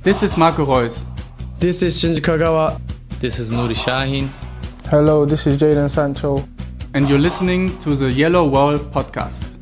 This is Marco Reus. This is Shinji Kagawa. This is Nuri Shahin. Hello, this is Jadon Sancho. And you're listening to the Yellowwall podcast.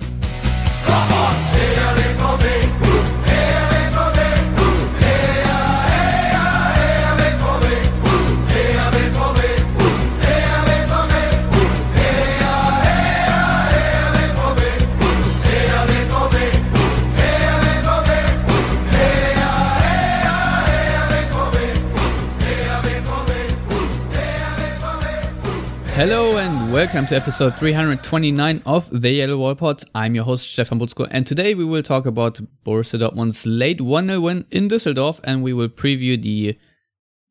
Hello and welcome to episode 329 of the Yellowwallpod. I'm your host Stefan Butzko, and today we will talk about Borussia Dortmund's late 1-0 win in Düsseldorf, and we will preview the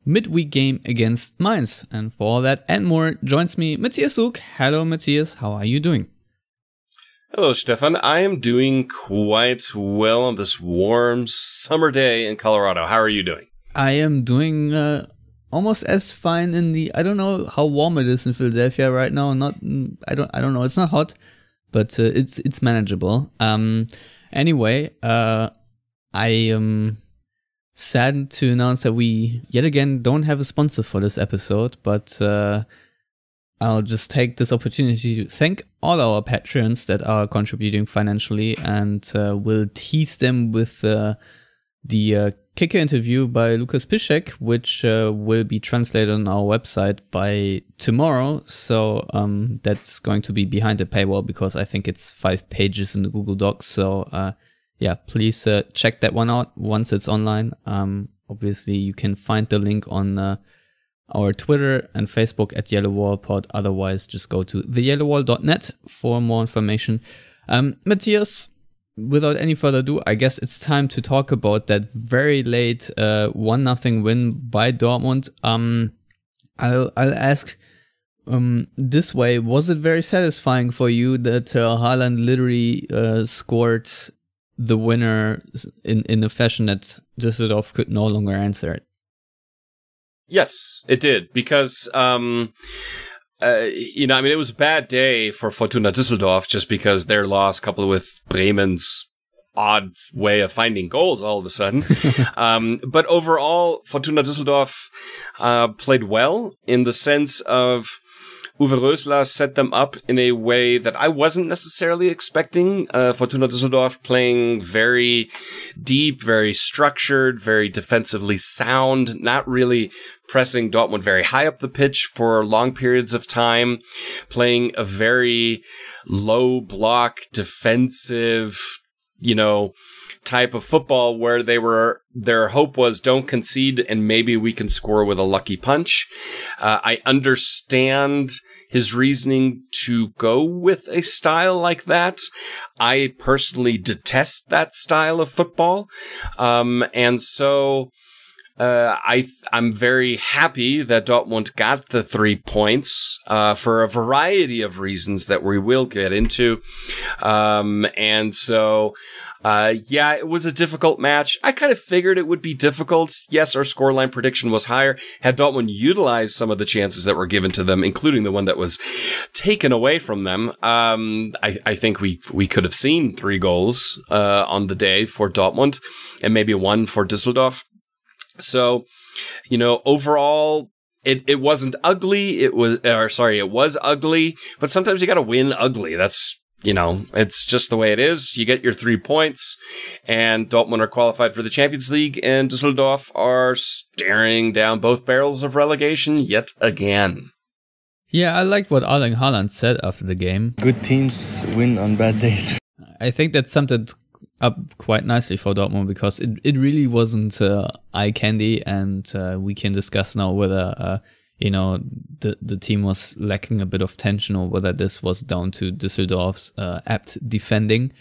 midweek game against Mainz. And for all that and more joins me Matthias Zug. Hello Matthias, how are you doing? Hello Stefan, I am doing quite well on this warm summer day in Colorado. How are you doing? I am doing almost as fine in the, I don't know how warm it is in Philadelphia right now. I don't know. It's not hot, but it's manageable. Anyway, I am saddened to announce that we yet again don't have a sponsor for this episode, but I'll just take this opportunity to thank all our patrons that are contributing financially, and we'll tease them with the Kicker interview by Lukas Piszczek, which will be translated on our website by tomorrow. So that's going to be behind the paywall because I think it's 5 pages in the Google Docs. So yeah, please check that one out once it's online. Obviously, you can find the link on our Twitter and Facebook at Yellowwallpod. Otherwise, just go to theyellowwall.net for more information. Matthias, without any further ado, I guess it's time to talk about that very late 1-0 win by Dortmund. I'll ask this way: was it very satisfying for you that Haaland literally scored the winner in a fashion that Düsseldorf could no longer answer it? Yes, it did, because it was a bad day for Fortuna Düsseldorf just because their loss coupled with Bremen's odd way of finding goals all of a sudden. But overall, Fortuna Düsseldorf played well in the sense of Uwe Rösler set them up in a way that I wasn't necessarily expecting. Fortuna Düsseldorf playing very deep, very structured, very defensively sound, not really pressing Dortmund very high up the pitch for long periods of time, playing a very low block, defensive, type of football where their hope was don't concede and maybe we can score with a lucky punch. I understand his reasoning to go with a style like that. I personally detest that style of football. And so I'm very happy that Dortmund got the 3 points for a variety of reasons that we will get into. And so it was a difficult match. I kind of figured it would be difficult. Yes, our scoreline prediction was higher. Had Dortmund utilized some of the chances that were given to them, including the one that was taken away from them, I think we could have seen 3 goals on the day for Dortmund and maybe 1 for Düsseldorf. So, overall, it wasn't ugly. It was ugly, but sometimes you got to win ugly. That's, it's just the way it is. You get your 3 points, and Dortmund are qualified for the Champions League, and Düsseldorf are staring down both barrels of relegation yet again. Yeah, I liked what Erling Haaland said after the game. Good teams win on bad days. I think that summed it up quite nicely for Dortmund because it really wasn't eye candy, and we can discuss now whether the team was lacking a bit of tension or whether this was down to Düsseldorf's apt defending.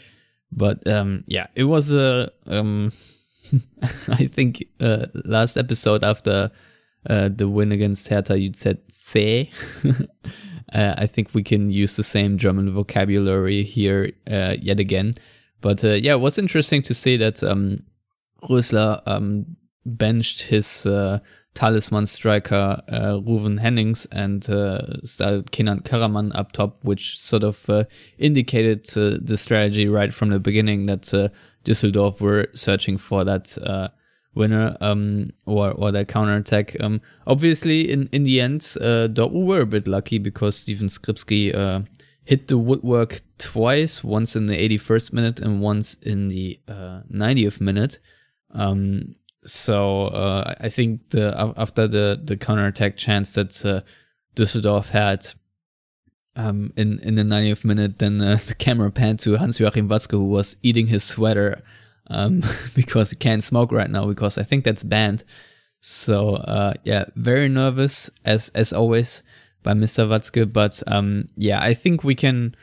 But it was I think last episode after the win against Hertha, you'd said "zäh." I think we can use the same German vocabulary here yet again. But it was interesting to see that Rösler benched his talisman striker Ruven Hennings and started Kenan Karaman up top, which sort of indicated the strategy right from the beginning that Düsseldorf were searching for that winner or that counterattack. Obviously, in the end, Dortmund were a bit lucky because Steven Skripski hit the woodwork twice, once in the 81st minute and once in the 90th minute. So I think after the counterattack chance that Düsseldorf had in the 90th minute, then the camera panned to Hans-Joachim Watzke, who was eating his sweater because he can't smoke right now, because I think that's banned. So yeah, very nervous as always by Mr. Watzke. But yeah, I think we can,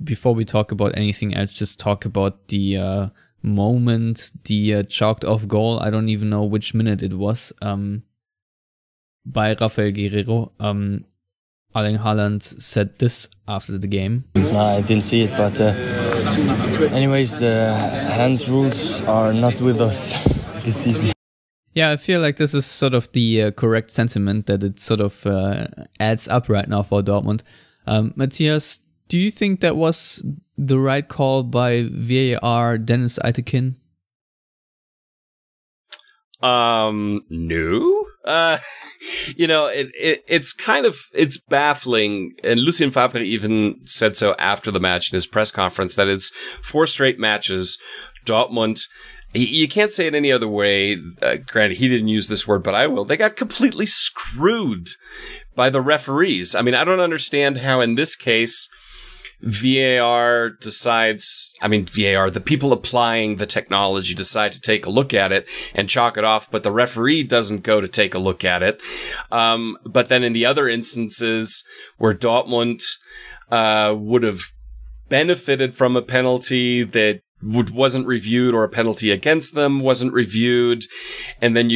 before we talk about anything else, just talk about the moment, the chalked off goal. I don't even know which minute it was, by Rafael Guerreiro. Erling Haaland said this after the game. No, I didn't see it, but anyways, the hands rules are not with us this season. Yeah, I feel like this is sort of the correct sentiment, that it sort of adds up right now for Dortmund. Matthias, do you think that was the right call by VAR Dennis Eitekin? No. It's baffling. And Lucien Favre even said so after the match in his press conference, that it's 4 straight matches. Dortmund, you can't say it any other way. Granted, he didn't use this word, but I will. They got completely screwed by the referees. I mean, I don't understand how in this case VAR decides, the people applying the technology decide to take a look at it and chalk it off, but the referee doesn't go to take a look at it. But then in the other instances where Dortmund would have benefited from a penalty that wasn't reviewed, or a penalty against them wasn't reviewed, and then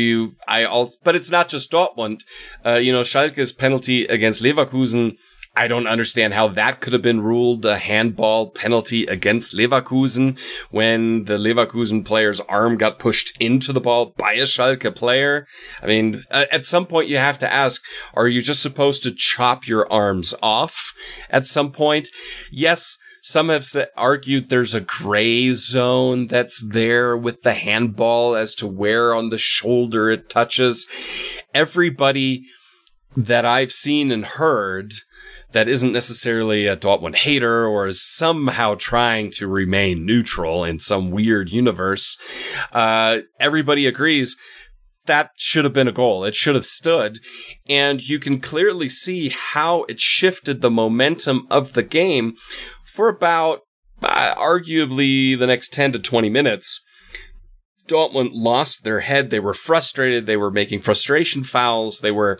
but it's not just Dortmund. Schalke's penalty against Leverkusen, I don't understand how that could have been ruled a handball penalty against Leverkusen when the Leverkusen player's arm got pushed into the ball by a Schalke player. I mean, at some point you have to ask, are you just supposed to chop your arms off at some point? Yes, some have argued there's a gray zone that's there with the handball as to where on the shoulder it touches. Everybody that I've seen and heard that isn't necessarily a Dortmund hater or is somehow trying to remain neutral in some weird universe, everybody agrees that should have been a goal. It should have stood. And you can clearly see how it shifted the momentum of the game for about, arguably, the next 10 to 20 minutes. Dortmund lost their head. They were frustrated. They were making frustration fouls. They were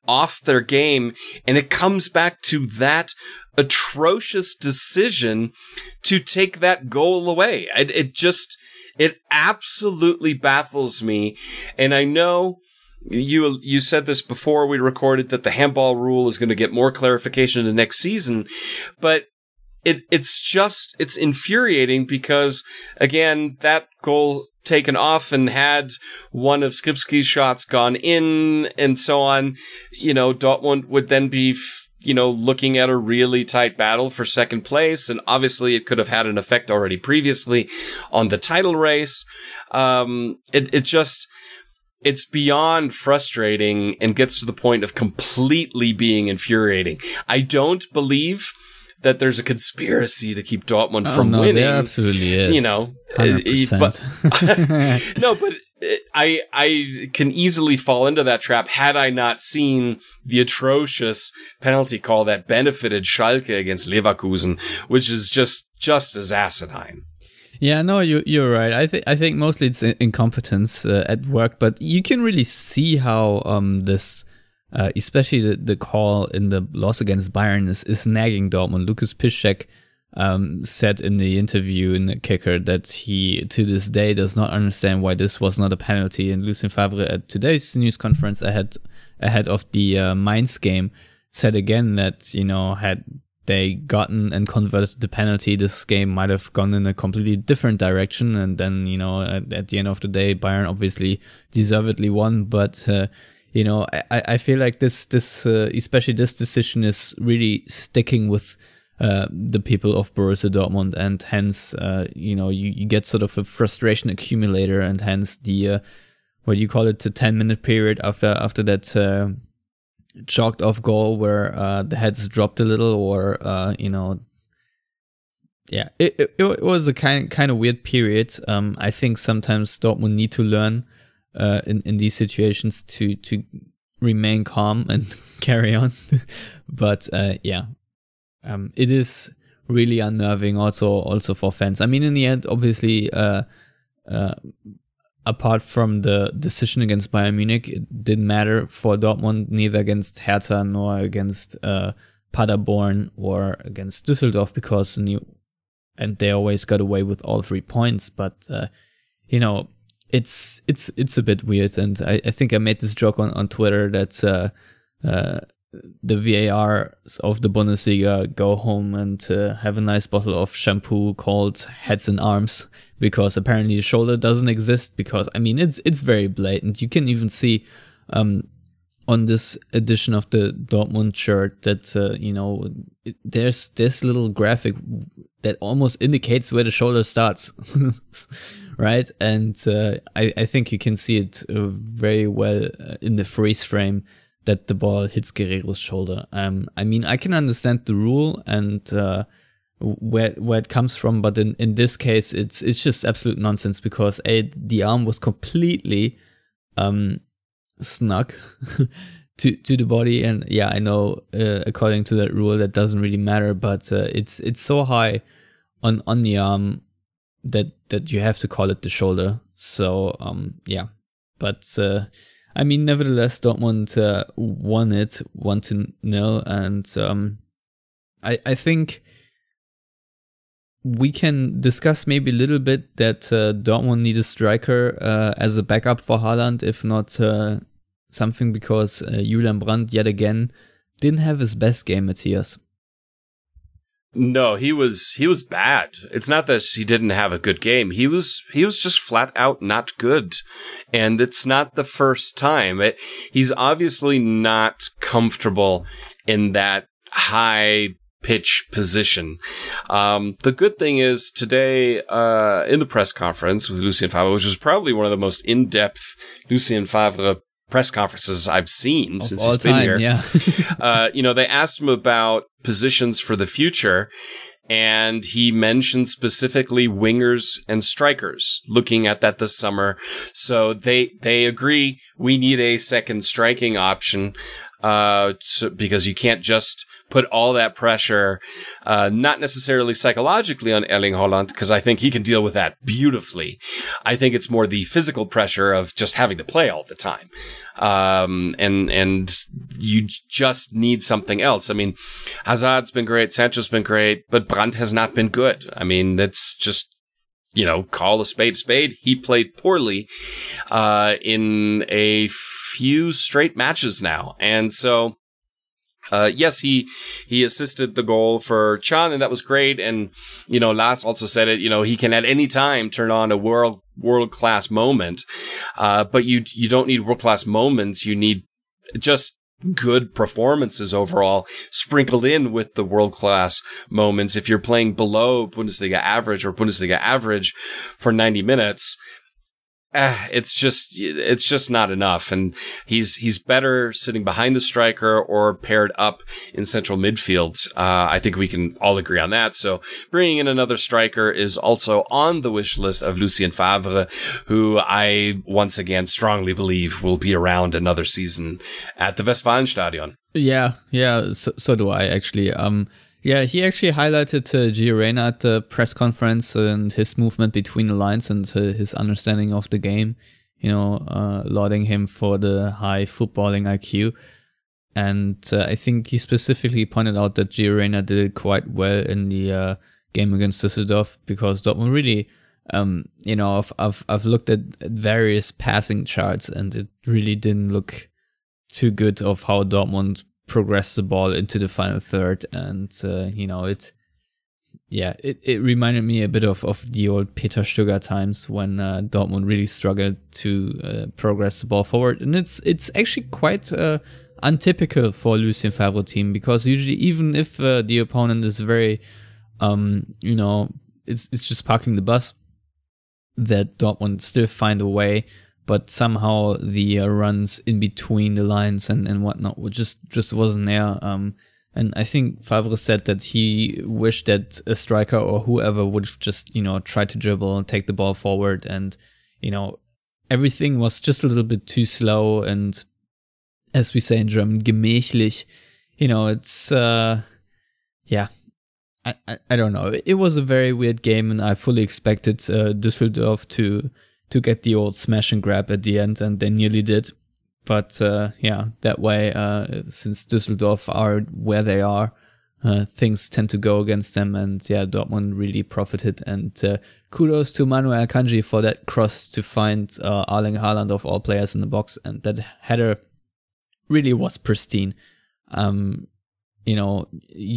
off their game. And it comes back to that atrocious decision to take that goal away. It absolutely baffles me. And I know you said this before we recorded, that the handball rule is going to get more clarification in the next season. But it's infuriating because, again, that goal taken off, and had one of Skripski's shots gone in and so on, Dortmund would then be, looking at a really tight battle for second place. And obviously it could have had an effect already previously on the title race. It's beyond frustrating and gets to the point of completely being infuriating. I don't believe that there's a conspiracy to keep Dortmund from winning. There absolutely is. 100%. No, but I can easily fall into that trap had I not seen the atrocious penalty call that benefited Schalke against Leverkusen, which is just as asinine. Yeah, no, you're right. I think mostly it's incompetence at work, but you can really see how this. Especially the call in the loss against Bayern is nagging Dortmund. Lukas Piszczek said in the interview in the Kicker that he, to this day, does not understand why this was not a penalty. And Lucien Favre at today's news conference ahead of the Mainz game said again that, had they gotten and converted the penalty, this game might have gone in a completely different direction. And then, at the end of the day, Bayern obviously deservedly won, but I feel like this especially this decision is really sticking with the people of Borussia Dortmund, and hence, you get sort of a frustration accumulator, and hence the what do you call it, the 10-minute period after that chalked off goal where the heads dropped a little, or it was a kind of weird period. I think sometimes Dortmund need to learn in these situations to remain calm and carry on. But it is really unnerving also for fans. I mean, in the end, obviously, apart from the decision against Bayern Munich, it didn't matter for Dortmund, neither against Hertha nor against Paderborn or against Düsseldorf, because and they always got away with all 3 points. But it's a bit weird, and I think I made this joke on Twitter that the VARs of the Bundesliga go home and have a nice bottle of shampoo called Heads and Arms, because apparently the shoulder doesn't exist. Because I mean, it's very blatant. You can even see on this edition of the Dortmund shirt that there's this little graphic that almost indicates where the shoulder starts, right? And I think you can see it very well in the freeze frame that the ball hits Guerreiro's shoulder. I mean, I can understand the rule and where it comes from, but in this case, it's just absolute nonsense, because the arm was completely snug to the body, and yeah, I know according to that rule that doesn't really matter, but it's so high on the arm that you have to call it the shoulder. So but I mean, nevertheless, Dortmund won it 1-0, and I think we can discuss maybe a little bit that Dortmund need a striker as a backup for Haaland, if not something, because Julian Brandt yet again didn't have his best game, Matthias. No, he was bad. It's not that he didn't have a good game. He was just flat out not good. And it's not the first time. He's obviously not comfortable in that high pitch position. The good thing is today in the press conference with Lucien Favre, which was probably one of the most in-depth Lucien Favre press conferences I've seen since he's been here. Yeah. They asked him about positions for the future, and he mentioned specifically wingers and strikers, looking at that this summer. So they agree we need a second striking option, because you can't just put all that pressure, not necessarily psychologically on Erling Haaland, because I think he can deal with that beautifully. I think it's more the physical pressure of just having to play all the time. And you just need something else. I mean, Hazard's been great, Sancho's been great, but Brandt has not been good. I mean, that's just, call a spade a spade. He played poorly in a few straight matches now. And so yes, he assisted the goal for Can, and that was great. And, Lars also said it, he can at any time turn on a world-class moment. But you don't need world-class moments. You need just good performances overall, sprinkled in with the world-class moments. If you're playing below Bundesliga average for 90 minutes, it's just not enough. And he's better sitting behind the striker or paired up in central midfield. I think we can all agree on that. So bringing in another striker is also on the wish list of Lucien Favre, who I once again strongly believe will be around another season at the Westfalenstadion. Yeah. So do I, actually. Yeah, he actually highlighted Gio Reyna at the press conference and his movement between the lines and his understanding of the game, lauding him for the high footballing IQ. And I think he specifically pointed out that Gio Reyna did it quite well in the game against Düsseldorf, because Dortmund really, I've looked at various passing charts, and it really didn't look too good of how Dortmund progress the ball into the final third. And it reminded me a bit of the old Peter Stöger times when Dortmund really struggled to progress the ball forward. And it's actually quite untypical for Lucien Favre team, because usually even if the opponent is very, it's just parking the bus, that Dortmund still find a way, but somehow the runs in between the lines and whatnot just wasn't there. And I think Favre said that he wished that a striker or whoever would just, try to dribble and take the ball forward, and, everything was just a little bit too slow, and as we say in German, gemächlich. It's, I don't know. It was a very weird game, and I fully expected Düsseldorf to get the old smash and grab at the end, and they nearly did. But that way, since Düsseldorf are where they are, things tend to go against them, and Dortmund really profited. And kudos to Manuel Akanji for that cross to find Erling Haaland of all players in the box, and that header really was pristine. You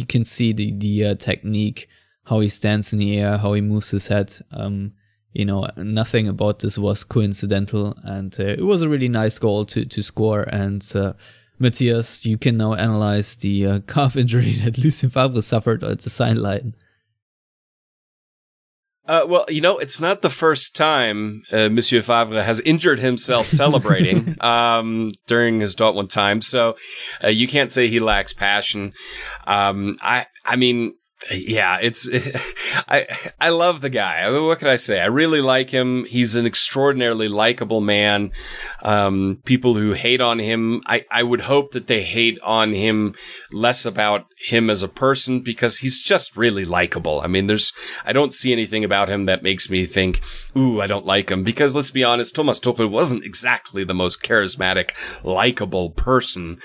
can see the technique, how he stands in the air, how he moves his head. Nothing about this was coincidental, and it was a really nice goal to score. And Matthias, you can now analyze the calf injury that Lucien Favre suffered at the sideline. It's not the first time Monsieur Favre has injured himself celebrating during his Dortmund time, so you can't say he lacks passion. I love the guy. I mean, what can I say? I really like him. He's an extraordinarily likable man. People who hate on him, I would hope that they hate on him less about him as a person, because he's just really likable. I mean, I don't see anything about him that makes me think, ooh, I don't like him. Because let's be honest, Thomas Tuchel wasn't exactly the most charismatic, likable person.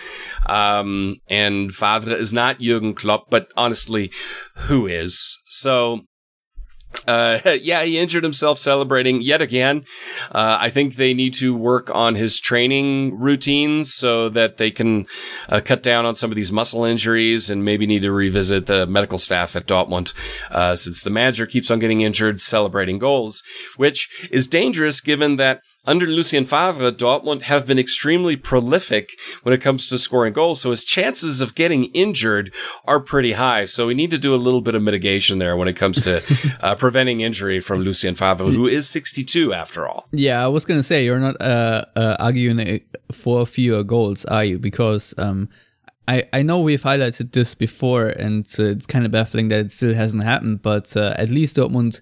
And Favre is not Jürgen Klopp, but honestly, who is? So, he injured himself celebrating yet again. I think they need to work on his training routines so that they can cut down on some of these muscle injuries, and maybe need to revisit the medical staff at Dortmund, since the manager keeps on getting injured celebrating goals, which is dangerous given that under Lucien Favre, Dortmund have been extremely prolific when it comes to scoring goals, so his chances of getting injured are pretty high. So we need to do a little bit of mitigation there when it comes to preventing injury from Lucien Favre, who is 62 after all. Yeah, I was going to say, you're not arguing for fewer goals, are you? Because I know we've highlighted this before, and it's kind of baffling that it still hasn't happened, but at least Dortmund,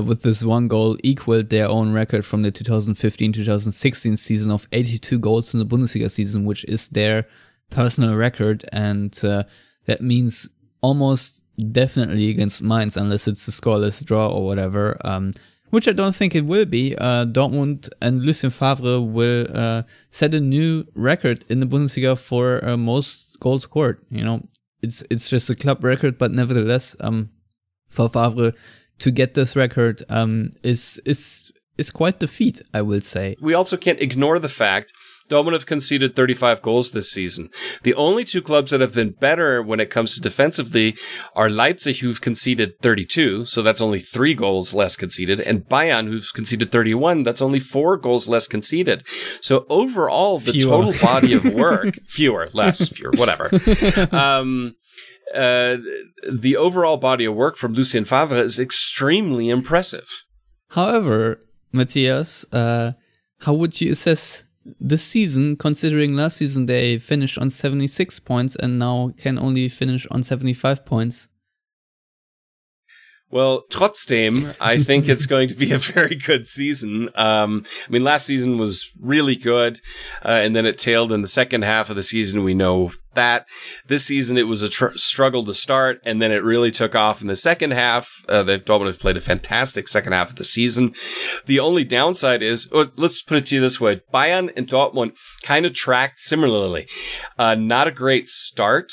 with this one goal, equaled their own record from the 2015-2016 season of 82 goals in the Bundesliga season, which is their personal record, and that means almost definitely against Mainz, unless it's a scoreless draw or whatever, which I don't think it will be. Dortmund and Lucien Favre will set a new record in the Bundesliga for most goals scored. It's just a club record, but nevertheless, for Favre to get this record is quite the feat, I will say. We also can't ignore the fact Dortmund have conceded 35 goals this season. The only two clubs that have been better when it comes to defensively are Leipzig, who've conceded 32, so that's only 3 goals less conceded, and Bayern, who've conceded 31, that's only 4 goals less conceded. So overall, the total body of work, fewer, whatever. The overall body of work from Lucien Favre is extremely impressive. However, Matthias, how would you assess this season, considering last season they finished on 76 points and now can only finish on 75 points? Well, trotzdem, I think it's going to be a very good season. Last season was really good, and then it tailed in the second half of the season. We know that. This season, it was a struggle to start, and then it really took off in the second half. Dortmund have played a fantastic second half of the season. The only downside is, let's put it to you this way, Bayern and Dortmund kind of tracked similarly. Not a great start,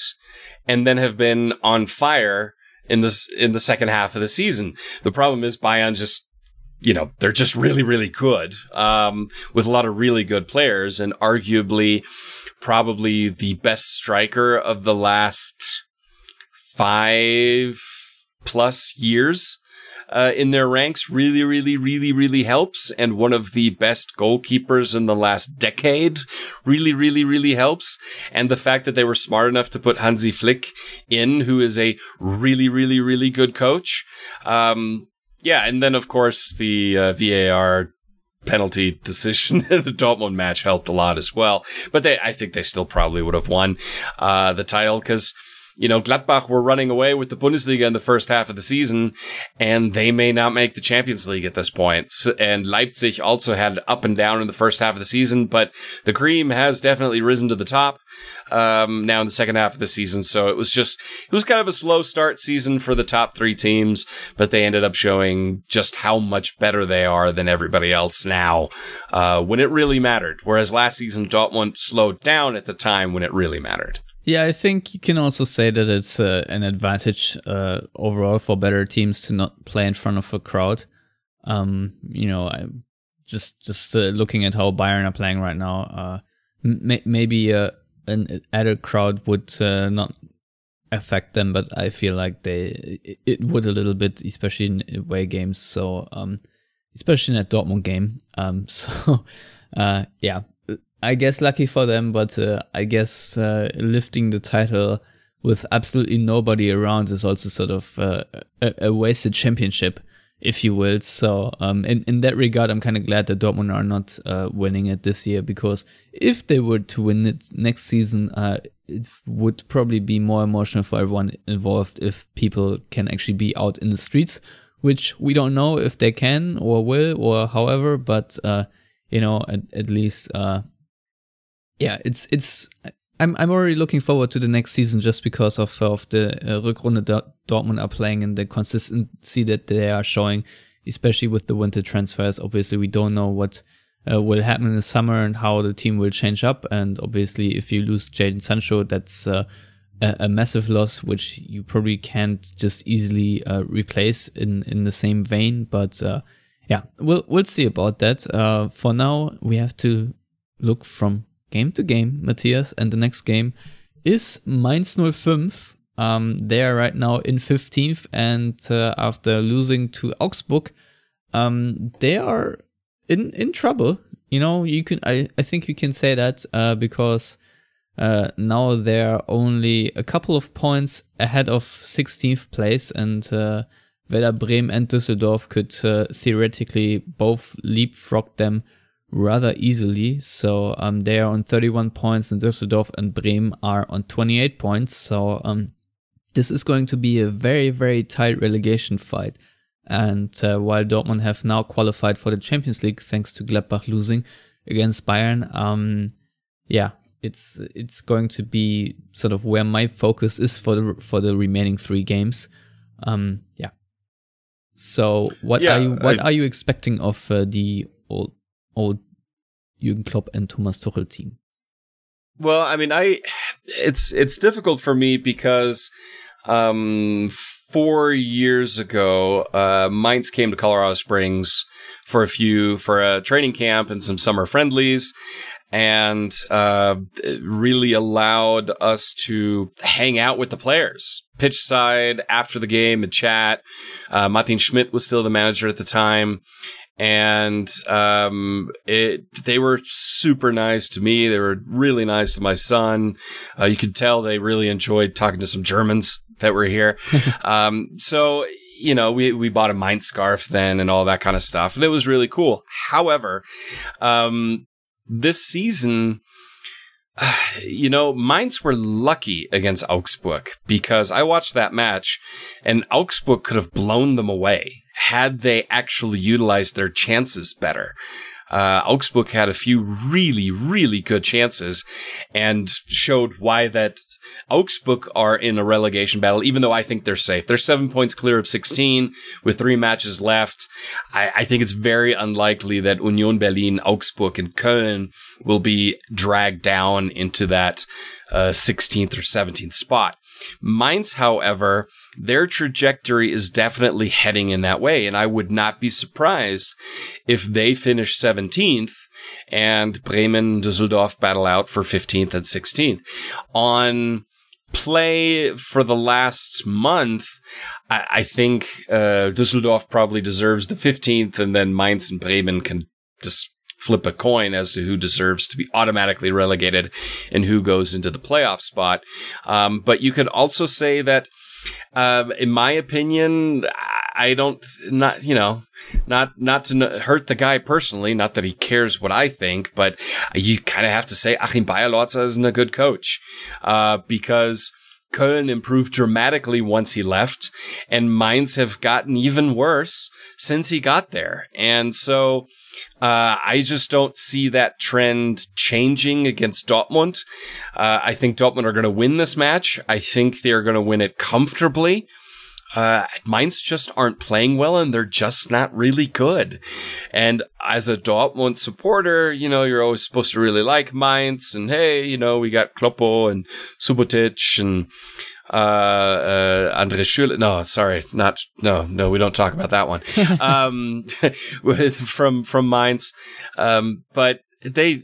and then have been on fire in the second half of the season. The problem is Bayern just, they're just really, really good, with a lot of really good players, and arguably probably the best striker of the last 5+ years. in their ranks really, really, really, really helps. And one of the best goalkeepers in the last decade really, really, really helps. And the fact that they were smart enough to put Hansi Flick in, who is a really, really, really good coach. Yeah, and then, of course, the VAR penalty decision in the Dortmund match helped a lot as well. But I think they still probably would have won the title because, you know, Gladbach were running away with the Bundesliga in the first half of the season, and they may not make the Champions League at this point. And Leipzig also had up and down in the first half of the season, but the cream has definitely risen to the top now in the second half of the season. So it was kind of a slow start season for the top three teams, but they ended up showing just how much better they are than everybody else now when it really mattered. Whereas last season, Dortmund slowed down at the time when it really mattered. Yeah, I think you can also say that it's an advantage overall for better teams to not play in front of a crowd. You know, just looking at how Bayern are playing right now, maybe an added crowd would not affect them, but I feel like it would a little bit, especially in away games. So, especially in a Dortmund game. Yeah. I guess lucky for them, but I guess lifting the title with absolutely nobody around is also sort of a wasted championship, if you will. So in that regard, I'm kind of glad that Dortmund are not winning it this year, because if they were to win it next season, it would probably be more emotional for everyone involved if people can actually be out in the streets, which we don't know if they can or will or however, but you know, at least yeah, I'm already looking forward to the next season just because of the Rückrunde Dortmund are playing and the consistency that they are showing, especially with the winter transfers. Obviously, we don't know what will happen in the summer and how the team will change up. And obviously, if you lose Jadon Sancho, that's a massive loss, which you probably can't just easily replace in the same vein. But yeah, we'll see about that. For now, we have to look from game to game, Matthias, and the next game is Mainz 05. They are right now in 15th, and after losing to Augsburg, they are in trouble. You know, I think you can say that because now they're only a couple of points ahead of 16th place, and Werder Bremen and Düsseldorf could theoretically both leapfrog them rather easily. So they are on 31 points, and Düsseldorf and Bremen are on 28 points. So this is going to be a very, very tight relegation fight. And while Dortmund have now qualified for the Champions League thanks to Gladbach losing against Bayern, yeah, it's going to be sort of where my focus is for the remaining three games. Yeah. So what are you expecting of the old Jürgen Klopp and Thomas Tuchel team? Well, I mean, it's difficult for me because 4 years ago, Mainz came to Colorado Springs for a training camp and some summer friendlies, and really allowed us to hang out with the players, pitch side, after the game, and chat. Martin Schmidt was still the manager at the time. And they were super nice to me. They were really nice to my son. You could tell they really enjoyed talking to some Germans that were here. So, you know, we bought a Mainz scarf then and all that kind of stuff. And it was really cool. However, this season, you know, Mainz were lucky against Augsburg because I watched that match and Augsburg could have blown them away had they actually utilized their chances better. Augsburg had a few really, really good chances and showed why that Augsburg are in a relegation battle, even though I think they're safe. They're 7 points clear of 16 with 3 matches left. I think it's very unlikely that Union Berlin, Augsburg, and Köln will be dragged down into that 16th or 17th spot. Mainz, however, their trajectory is definitely heading in that way, and I would not be surprised if they finish 17th and Bremen and Düsseldorf battle out for 15th and 16th. On play for the last month, I think Düsseldorf probably deserves the 15th, and then Mainz and Bremen can just flip a coin as to who deserves to be automatically relegated and who goes into the playoff spot. But you could also say that, in my opinion, I don't, not to hurt the guy personally, not that he cares what I think, but you kind of have to say Achim Bayerlotzer isn't a good coach, because Köln improved dramatically once he left, and Mainz have gotten even worse since he got there. And so, I just don't see that trend changing against Dortmund. I think Dortmund are going to win this match. I think they're going to win it comfortably. Mainz just aren't playing well, and they're just not really good. And as a Dortmund supporter, you're always supposed to really like Mainz, and hey, we got Kloppo and Subotic and Andre Schürrle. No, sorry, no, we don't talk about that one. From Mainz. But they,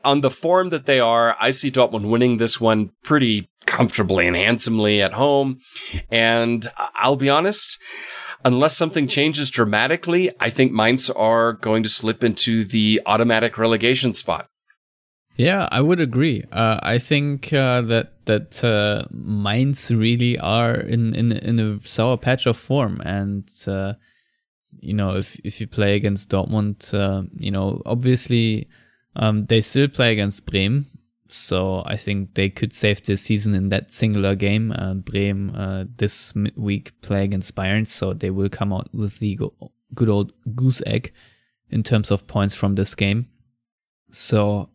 on the form that they are, I see Dortmund winning this one pretty comfortably and handsomely at home. And I'll be honest, unless something changes dramatically, I think Mainz are going to slip into the automatic relegation spot. Yeah, I would agree. I think that Mainz really are in a sour patch of form, and if you play against Dortmund, obviously they still play against Bremen, so I think they could save this season in that singular game. Bremen this week play against Bayern, so they will come out with the good old goose egg in terms of points from this game. So,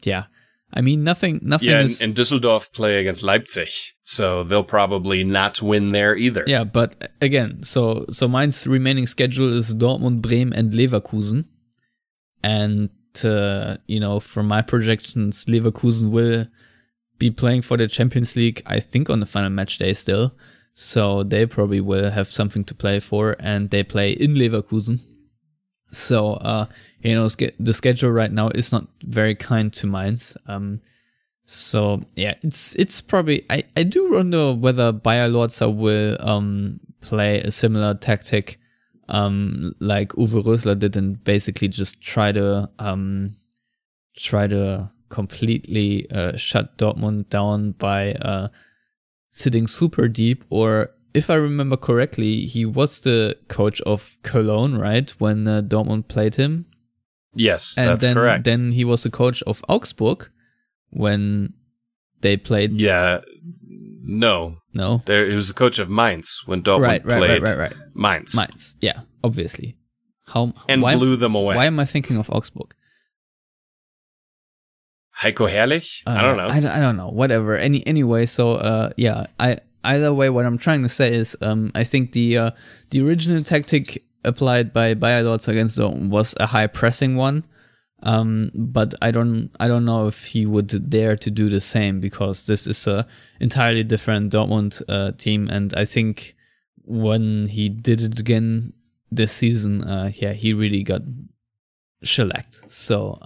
yeah, I mean, nothing is... and Düsseldorf play against Leipzig, so they'll probably not win there either. Yeah, but again, so Mainz's remaining schedule is Dortmund, Bremen, and Leverkusen. And, from my projections, Leverkusen will be playing for the Champions League, I think, on the final match day still. So they probably will have something to play for, and they play in Leverkusen. So, the schedule right now is not very kind to Mainz. So yeah, it's probably, I do wonder whether Bayerlotzer will play a similar tactic like Uwe Rösler did, and basically just try to completely shut Dortmund down by sitting super deep. Or if I remember correctly, he was the coach of Cologne, right, when Dortmund played him. Yes, that's correct. Then he was the coach of Augsburg when they played. Yeah, no. He was the coach of Mainz when Dortmund played. Right. Mainz, yeah, obviously. Why blew them away. Why am I thinking of Augsburg? Heiko Herrlich? I don't know. I don't know. Whatever. Anyway, so yeah. Either way, what I'm trying to say is, I think the original tactic applied by Bayerlotzer against Dortmund was a high pressing one, but I don't know if he would dare to do the same, because this is a entirely different Dortmund team, and I think when he did it again this season, he really got shellacked. So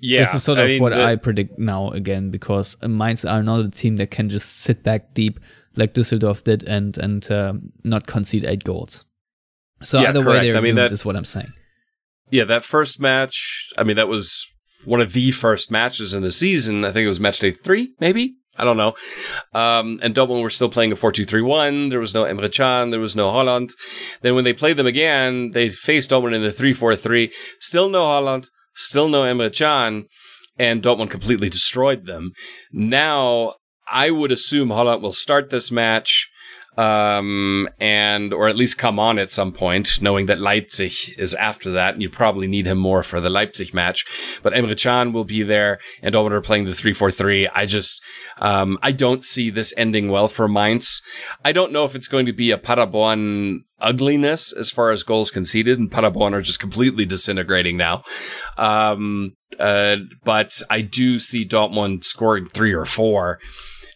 this is sort of what I predict now again, because Mainz are not a team that can just sit back deep like Düsseldorf did and not concede 8 goals. So either way they're doomed is what I'm saying. Yeah, that first match, that was one of the first matches in the season. I think it was match day 3, maybe? I don't know. And Dortmund were still playing a 4-2-3-1. There was no Emre Can. There was no Holland. Then when they played them again, they faced Dortmund in the 3-4-3. Still no Holland. Still no Emre Can. And Dortmund completely destroyed them. Now, I would assume Holland will start this match, or at least come on at some point, knowing that Leipzig is after that, and you probably need him more for the Leipzig match. But Emre Can will be there, and Dortmund are playing the 3-4-3. I don't see this ending well for Mainz. I don't know if it's going to be a Paderborn ugliness as far as goals conceded, and Paderborn are just completely disintegrating now. But I do see Dortmund scoring 3 or 4.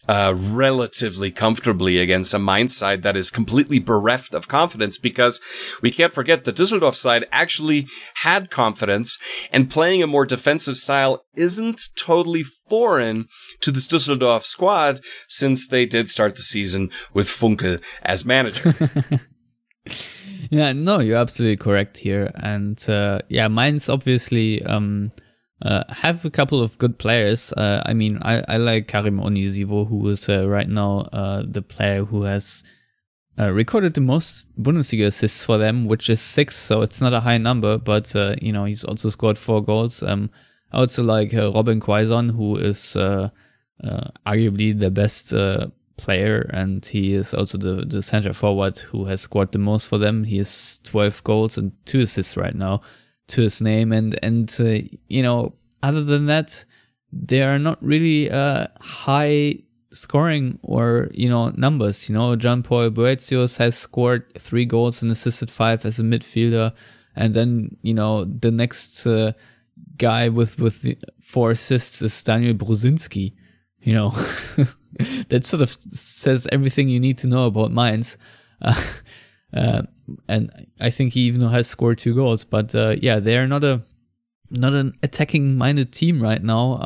relatively comfortably against a Mainz side that is completely bereft of confidence, because we can't forget the Düsseldorf side actually had confidence, and playing a more defensive style isn't totally foreign to this Düsseldorf squad, since they did start the season with Funkel as manager. Yeah, no, you're absolutely correct here. And Mainz obviously have a couple of good players. I mean, I like Karim Onisivo, who is right now the player who has recorded the most Bundesliga assists for them, which is 6, so it's not a high number, but he's also scored 4 goals. I also like Robin Quaison, who is arguably the best player, and he is also the center forward who has scored the most for them. He has 12 goals and 2 assists right now to his name, and other than that, they are not really high scoring or numbers. Jean-Paul Boetius has scored 3 goals and assisted 5 as a midfielder, and then the next guy with the 4 assists is Daniel Brusinski. That sort of says everything you need to know about Mainz. And I think he even has scored 2 goals. But they are not an attacking minded team right now.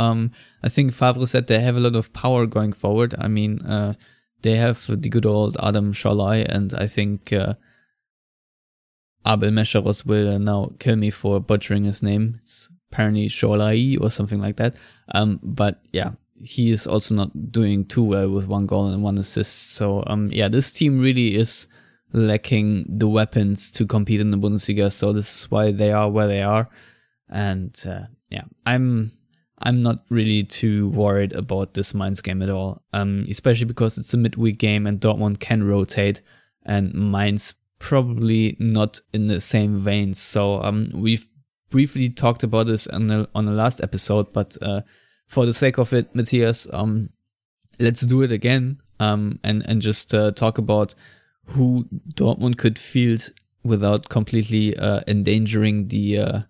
I think Favre said they have a lot of power going forward. I mean, they have the good old Adam Scholai, and I think Abel Mesheros will now kill me for butchering his name. It's apparently Scholai or something like that. But yeah, he is also not doing too well with 1 goal and 1 assist. So this team really is lacking the weapons to compete in the Bundesliga. So this is why they are where they are. And I'm not really too worried about this Mainz game at all. Especially because it's a midweek game and Dortmund can rotate, and Mainz probably not in the same vein. So we've briefly talked about this on the last episode, but for the sake of it, Matthias, let's do it again, and just talk about who Dortmund could field without completely endangering the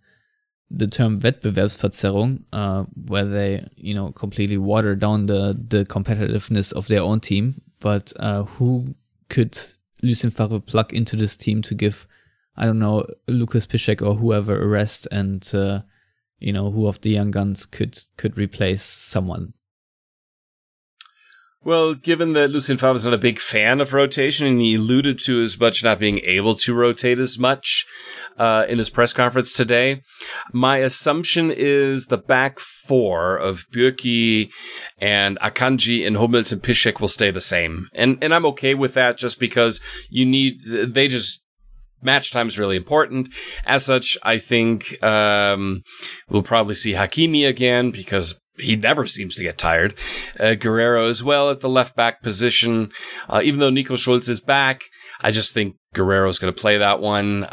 term Wettbewerbsverzerrung, where they completely water down the competitiveness of their own team. But who could Lucien Favre plug into this team to give, I don't know, Lukas Piszczek or whoever a rest, and who of the young guns could replace someone? Well, given that Lucien Favre is not a big fan of rotation, and he alluded to as much not being able to rotate as much in his press conference today, my assumption is the back 4 of Bürki and Akanji and Hummels and Piszczek will stay the same. And I'm okay with that, just because match time is really important. As such, I think we'll probably see Hakimi again, because he never seems to get tired. Guerrero as well at the left back position. Even though Nico Schulz is back, I just think Guerrero's going to play that one.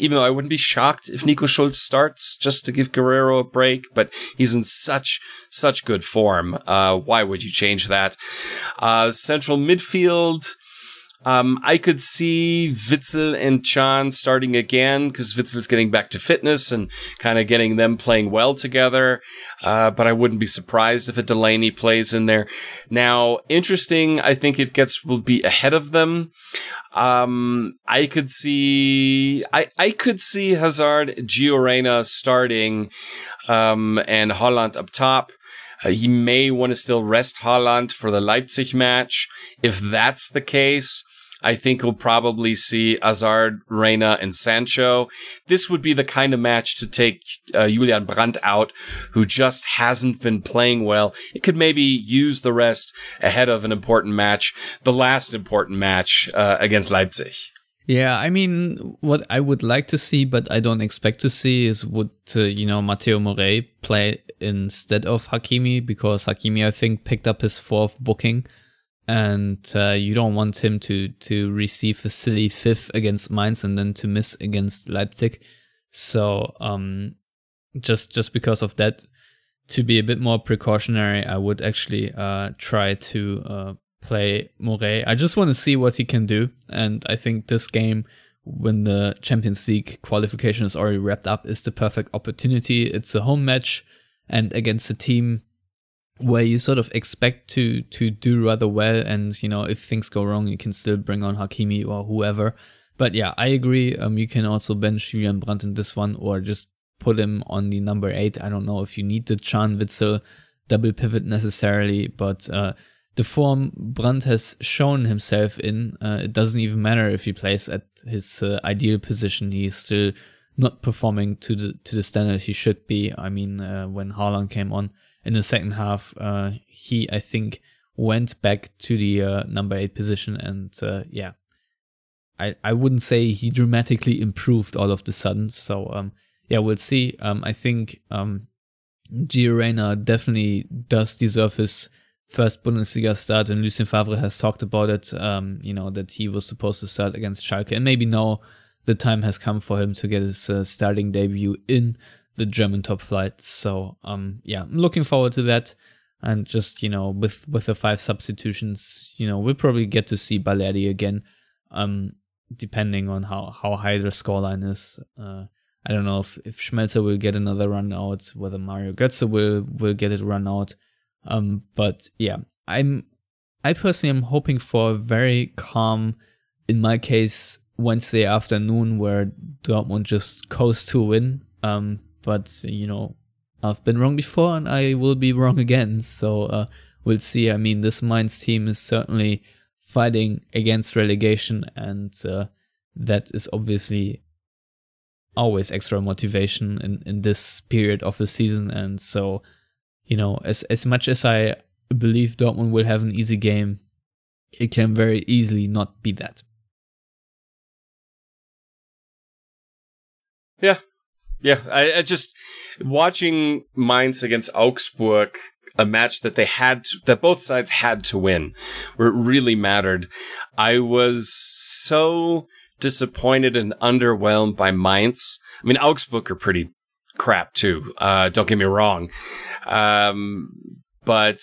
Even though I wouldn't be shocked if Nico Schulz starts, just to give Guerrero a break, but he's in such good form. Why would you change that? Central midfield, I could see Witsel and Can starting again, because Witzel's getting back to fitness and kind of getting them playing well together. But I wouldn't be surprised if a Delaney plays in there. Now, interesting, I think will be ahead of them. I could see Hazard, Gio Reyna starting, and Haaland up top. He may want to still rest Haaland for the Leipzig match. If that's the case, I think we'll probably see Hazard, Reyna, and Sancho. This would be the kind of match to take Julian Brandt out, who just hasn't been playing well. It could maybe use the rest ahead of an important match, the last important match against Leipzig. Yeah, I mean, what I would like to see, but I don't expect to see, is would Matteo Morey play instead of Hakimi, because Hakimi, I think, picked up his 4th booking, and you don't want him to receive a silly 5th against Mainz and then to miss against Leipzig. So just because of that, to be a bit more precautionary, I would actually try to play Morey. I just want to see what he can do, and I think this game, when the Champions League qualification is already wrapped up, is the perfect opportunity. It's a home match, and against a team where you sort of expect to do rather well, and if things go wrong, you can still bring on Hakimi or whoever. But yeah, I agree. You can also bench Julian Brandt in this one, or just put him on the number 8. I don't know if you need the Can Witzel double pivot necessarily, but the form Brandt has shown himself in, it doesn't even matter if he plays at his ideal position. He's still not performing to the standard he should be. I mean, when Haaland came on in the second half, he, I think, went back to the number 8 position, and yeah, I wouldn't say he dramatically improved all of the sudden. So yeah, we'll see. I think Gio Reyna definitely does deserve his first Bundesliga start, and Lucien Favre has talked about it, that he was supposed to start against Schalke, and maybe now the time has come for him to get his starting debut in the German top flight. So yeah, I'm looking forward to that. And just, with the 5 substitutions, we'll probably get to see Balerdi again, depending on how high the scoreline is. I don't know if Schmelzer will get another run out, whether Mario Götze will get it run out. But yeah, I personally am hoping for a very calm, in my case, Wednesday afternoon, where Dortmund just coast to win. But I've been wrong before, and I will be wrong again. So we'll see. I mean, this Mainz team is certainly fighting against relegation, and that is obviously always extra motivation in this period of the season. And so, as much as I believe Dortmund will have an easy game, it can very easily not be that. Yeah. I just watching Mainz against Augsburg, a match that that both sides had to win, where it really mattered. I was so disappointed and underwhelmed by Mainz. I mean, Augsburg are pretty crap too. Don't get me wrong. But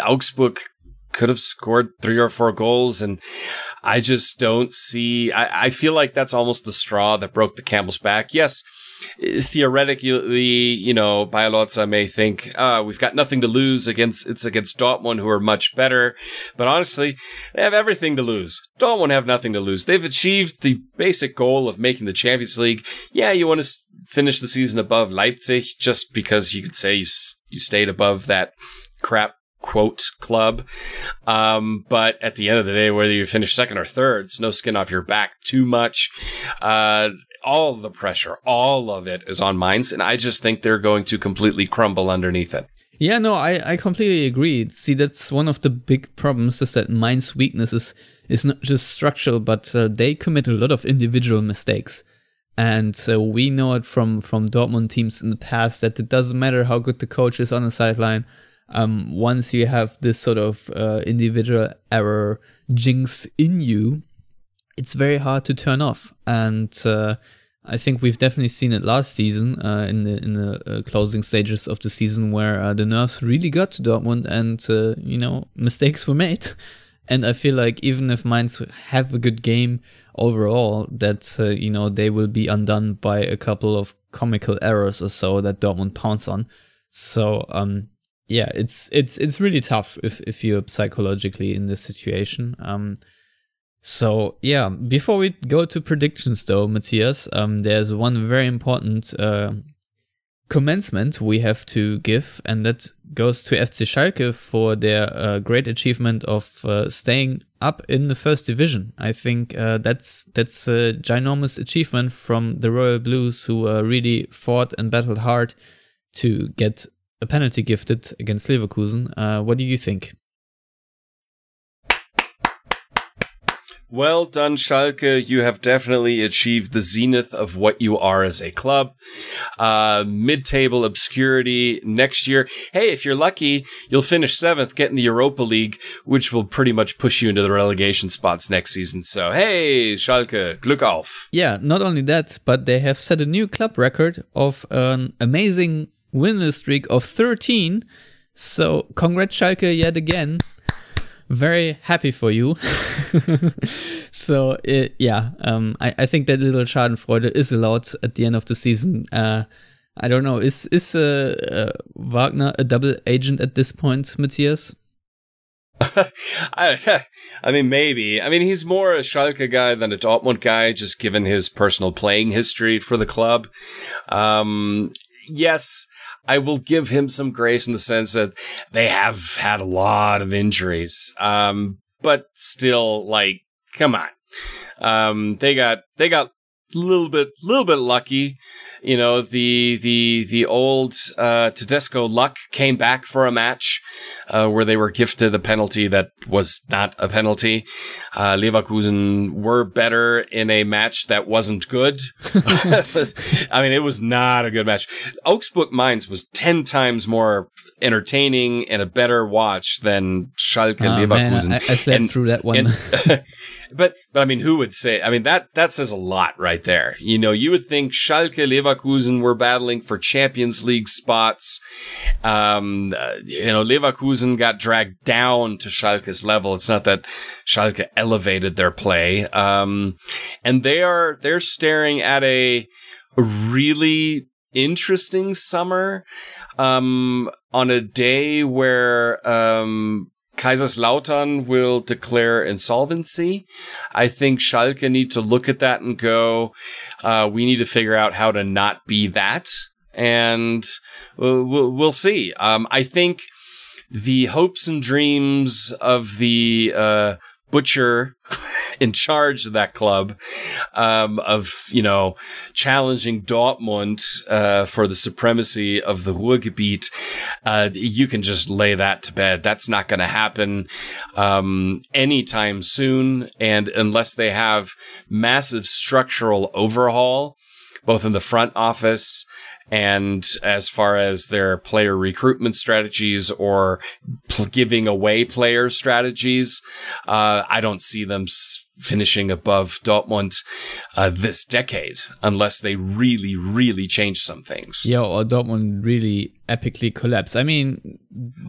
Augsburg could have scored 3 or 4 goals, and I just don't see. I feel like that's almost the straw that broke the camel's back. Yes, theoretically, Bielorza may think, we've got nothing to lose against Dortmund, who are much better. But honestly, they have everything to lose. Dortmund have nothing to lose. They've achieved the basic goal of making the Champions League. Yeah, you want to finish the season above Leipzig just because you could say you stayed above that crap quote club. But at the end of the day, whether you finish second or third, it's no skin off your back too much. All the pressure, all of it is on Mainz, and I just think they're going to completely crumble underneath it. Yeah, no, I completely agree. See, that's one of the big problems, is that Mainz weakness is not just structural, but they commit a lot of individual mistakes. And we know it from Dortmund teams in the past that it doesn't matter how good the coach is on the sideline. Once you have this sort of individual error jinx in you, it's very hard to turn off. And I think we've definitely seen it last season in the closing stages of the season, where the nerves really got to Dortmund, and mistakes were made. And I feel like even if Mainz have a good game overall, that they will be undone by a couple of comical errors or so that Dortmund pounce on. So yeah, it's really tough if you're psychologically in this situation. So yeah, before we go to predictions though, Matthias, there's one very important commencement we have to give, and that goes to FC Schalke for their great achievement of staying up in the first division. I think that's a ginormous achievement from the Royal Blues, who really fought and battled hard to get a penalty gifted against Leverkusen. What do you think? Well done, Schalke. You have definitely achieved the zenith of what you are as a club. Mid-table obscurity next year. Hey, if you're lucky, you'll finish 7th, get in the Europa League, which will pretty much push you into the relegation spots next season. So, hey, Schalke, Glück auf. Yeah, not only that, but they have set a new club record of an amazing winless streak of 13. So, congrats, Schalke, yet again. Very happy for you. So, I think that little Schadenfreude is allowed at the end of the season. I don't know. Is Wagner a double agent at this point, Matthias? I mean, maybe. I mean, he's more a Schalke guy than a Dortmund guy, just given his personal playing history for the club. Yes, I will give him some grace in the sense that they have had a lot of injuries. But still, like, come on. They got a little bit lucky. You know, the old Tedesco luck came back for a match where they were gifted a penalty that was not a penalty. Leverkusen were better in a match that wasn't good. I mean, it was not a good match. Augsburg Mainz was 10 times more entertaining and a better watch than Schalke Leverkusen. Man, I slept through that one. But I mean, who would say? I mean, that says a lot right there. You know, you would think Schalke Leverkusen were battling for Champions League spots. Leverkusen got dragged down to Schalke's level. It's not that Schalke elevated their play. And they're staring at a really interesting summer on a day where Kaiserslautern will declare insolvency. I think Schalke need to look at that and go, we need to figure out how to not be that. And we'll see. I think the hopes and dreams of the butcher in charge of that club, challenging Dortmund for the supremacy of the Ruhrgebiet, you can just lay that to bed. That's not going to happen anytime soon, and unless they have massive structural overhaul, both in the front office and as far as their player recruitment strategies or giving away player strategies, I don't see them finishing above Dortmund this decade unless they really, really change some things. Yeah, or Dortmund really epically collapse. I mean,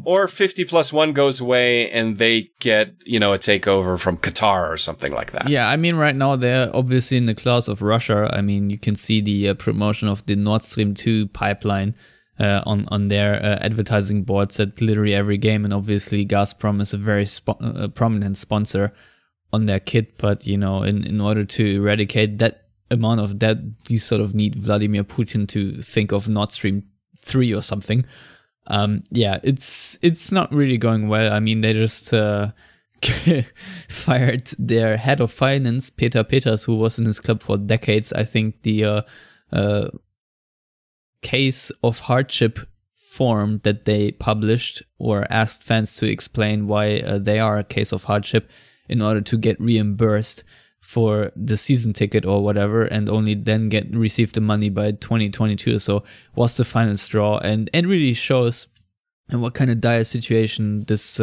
or 50+1 goes away and they get, a takeover from Qatar or something like that. Yeah, I mean, right now they're obviously in the class of Russia. I mean, you can see the promotion of the Nord Stream 2 pipeline on their advertising boards at literally every game, and obviously Gazprom is a very prominent sponsor on their kit. But in order to eradicate that amount of debt, you sort of need Vladimir Putin to think of Nord Stream 3 or something. It's not really going well. I mean, they just fired their head of finance, Peter Peters, who was in his club for decades. I think the case of hardship form that they published or asked fans to explain why they are a case of hardship in order to get reimbursed for the season ticket or whatever, and only then receive the money by 2022 or so, was the final straw, and really shows what kind of dire situation this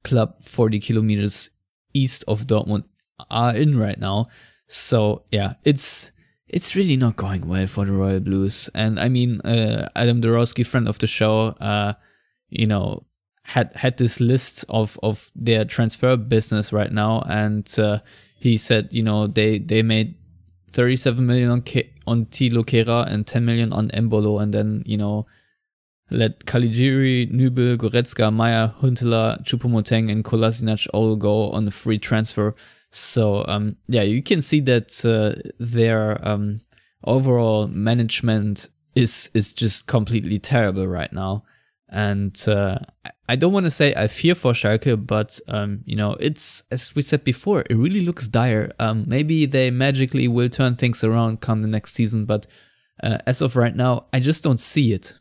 club 40 kilometers east of Dortmund are in right now. So yeah, it's really not going well for the Royal Blues. And I mean, Adam Dorowski, friend of the show, had this list of their transfer business right now, and he said, they made 37 million on Thilo Kehrer and 10 million on Embolo, and then let Caligiuri, Nübel, Goretzka, Meyer, Huntelaar, Choupo-Moting, and Kolasinac all go on a free transfer. So you can see that their overall management is just completely terrible right now. And I don't want to say I fear for Schalke, but it's, as we said before, it really looks dire. Maybe they magically will turn things around come the next season, but as of right now, I just don't see it.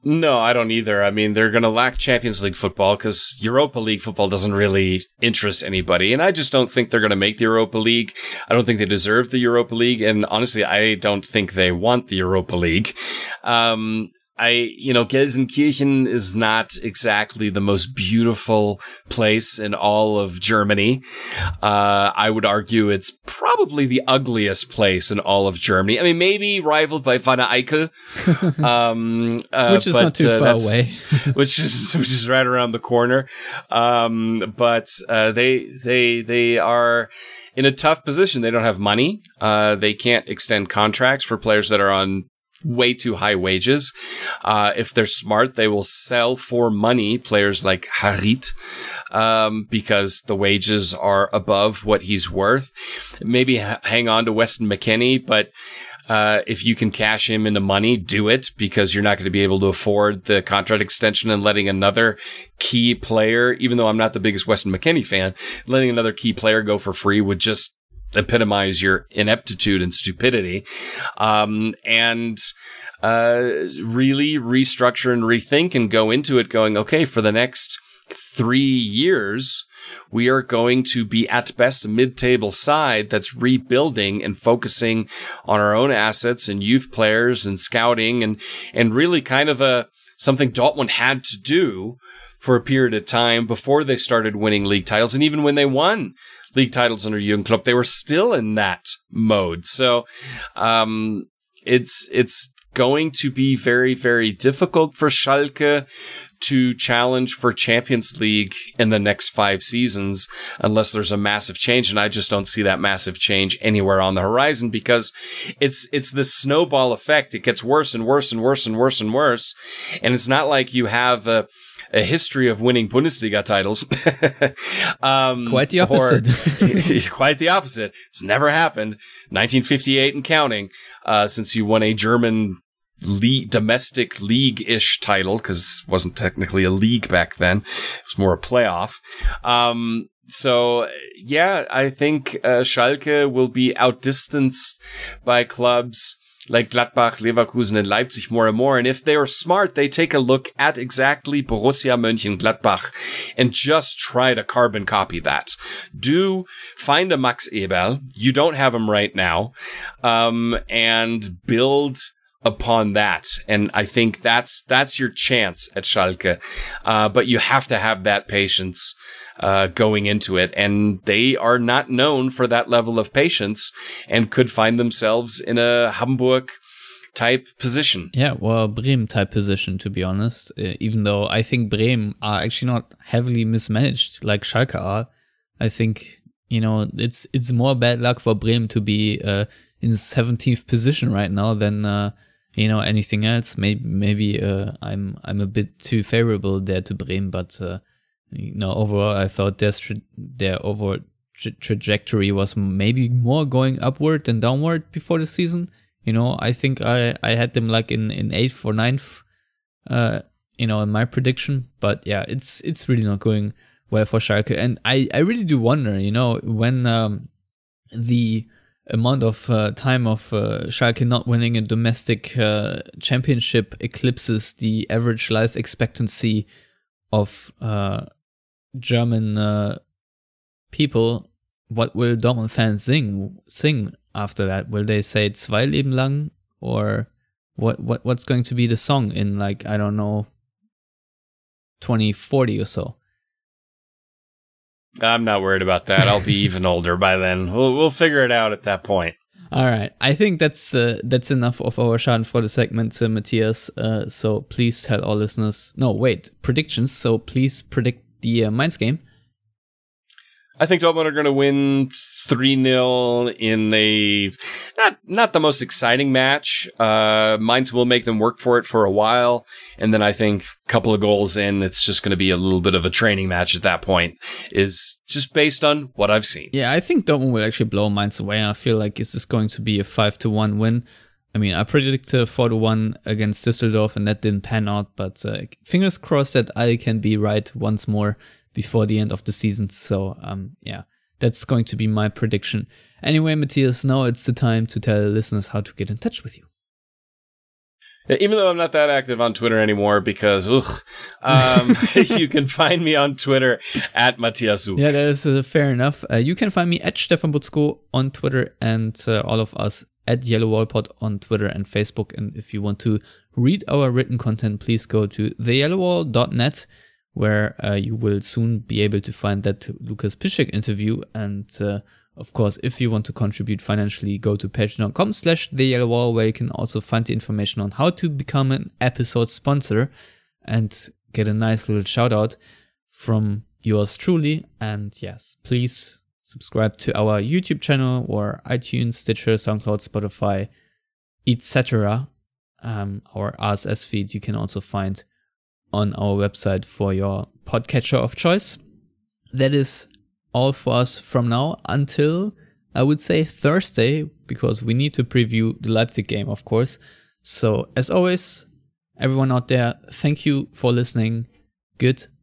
No, I don't either. I mean, they're going to lack Champions League football because Europa League football doesn't really interest anybody. And I just don't think they're going to make the Europa League. I don't think they deserve the Europa League. And honestly, I don't think they want the Europa League. Gelsenkirchen is not exactly the most beautiful place in all of Germany. I would argue it's probably the ugliest place in all of Germany. I mean, maybe rivaled by Wanne Eickel, which is not too far away, which is right around the corner. But they are in a tough position. They don't have money. They can't extend contracts for players that are on way too high wages. If they're smart, they will sell for money players like Harit, because the wages are above what he's worth. Maybe hang on to Weston McKennie, but if you can cash him into money, do it, because you're not going to be able to afford the contract extension, and letting another key player, even though I'm not the biggest Weston McKennie fan, letting another key player go for free would just epitomize your ineptitude and stupidity, and really restructure and rethink and go into it going, okay, for the next 3 years, we are going to be at best a mid-table side that's rebuilding and focusing on our own assets and youth players and scouting and really kind of something Dortmund had to do for a period of time before they started winning league titles. And even when they won league titles under Jürgen Klopp, they were still in that mode. So it's going to be very, very difficult for Schalke to challenge for Champions League in the next 5 seasons unless there's a massive change. And I just don't see that massive change anywhere on the horizon, because it's this snowball effect. It gets worse and worse and worse and worse and worse. And it's not like you have a history of winning Bundesliga titles. Quite the opposite. Quite the opposite. It's never happened. 1958 and counting, since you won a German domestic league-ish title, because it wasn't technically a league back then. It was more a playoff. So, yeah, I think Schalke will be outdistanced by clubs like Gladbach, Leverkusen, and Leipzig more and more. And if they are smart, they take a look at exactly Borussia Mönchengladbach and just try to carbon copy that. Do find a Max Eberl. You don't have him right now. And build upon that. And I think that's your chance at Schalke. But you have to have that patience going into it, and they are not known for that level of patience and could find themselves in a Hamburg type position. Yeah, well, Bremen type position, to be honest, even though I think Bremen are actually not heavily mismanaged like Schalke are. I think, it's more bad luck for Bremen to be in 17th position right now than anything else. Maybe I'm a bit too favorable there to Bremen, but overall, I thought their overall trajectory was maybe more going upward than downward before the season. I think I had them like in 8th or 9th, in my prediction. But yeah, it's really not going well for Schalke. And I really do wonder, when the amount of time of Schalke not winning a domestic championship eclipses the average life expectancy of German people, what will Dortmund fans sing after that? Will they say "Zwei Leben lang," or what's going to be the song in, like, I don't know, 2040 or so? I'm not worried about that. I'll be even older by then. We'll figure it out at that point. All right, I think that's enough of our Schadenfreude segment, Matthias. So please tell our listeners. No, wait, predictions. So please predict the Mainz game. I think Dortmund are going to win 3-0 in a not the most exciting match. Mainz will make them work for it for a while, and then I think a couple of goals in, it's just going to be a little bit of a training match at that point, is just based on what I've seen. Yeah, I think Dortmund will actually blow Mainz away. I feel like this is going to be a 5-1 win. I mean, I predicted 4-1 against Düsseldorf, and that didn't pan out, but fingers crossed that I can be right once more before the end of the season. So, yeah, that's going to be my prediction. Anyway, Matthias, now it's the time to tell listeners how to get in touch with you. Even though I'm not that active on Twitter anymore because, you can find me on Twitter at Matthias Zug. Yeah, that is fair enough. You can find me at Stefan Butzko on Twitter, and all of us at Yellowwallpod on Twitter and Facebook. And if you want to read our written content, please go to theyellowwall.net, where you will soon be able to find that Lukas Piszczek interview. And of course, if you want to contribute financially, go to patreon.com/theyellowwall, where you can also find the information on how to become an episode sponsor and get a nice little shout out from yours truly. And yes, please subscribe to our YouTube channel or iTunes, Stitcher, SoundCloud, Spotify, etc. Our RSS feed you can also find on our website for your podcatcher of choice. That is all for us from now until, I would say, Thursday, because we need to preview the Leipzig game, of course. So, as always, everyone out there, thank you for listening. Goodbye.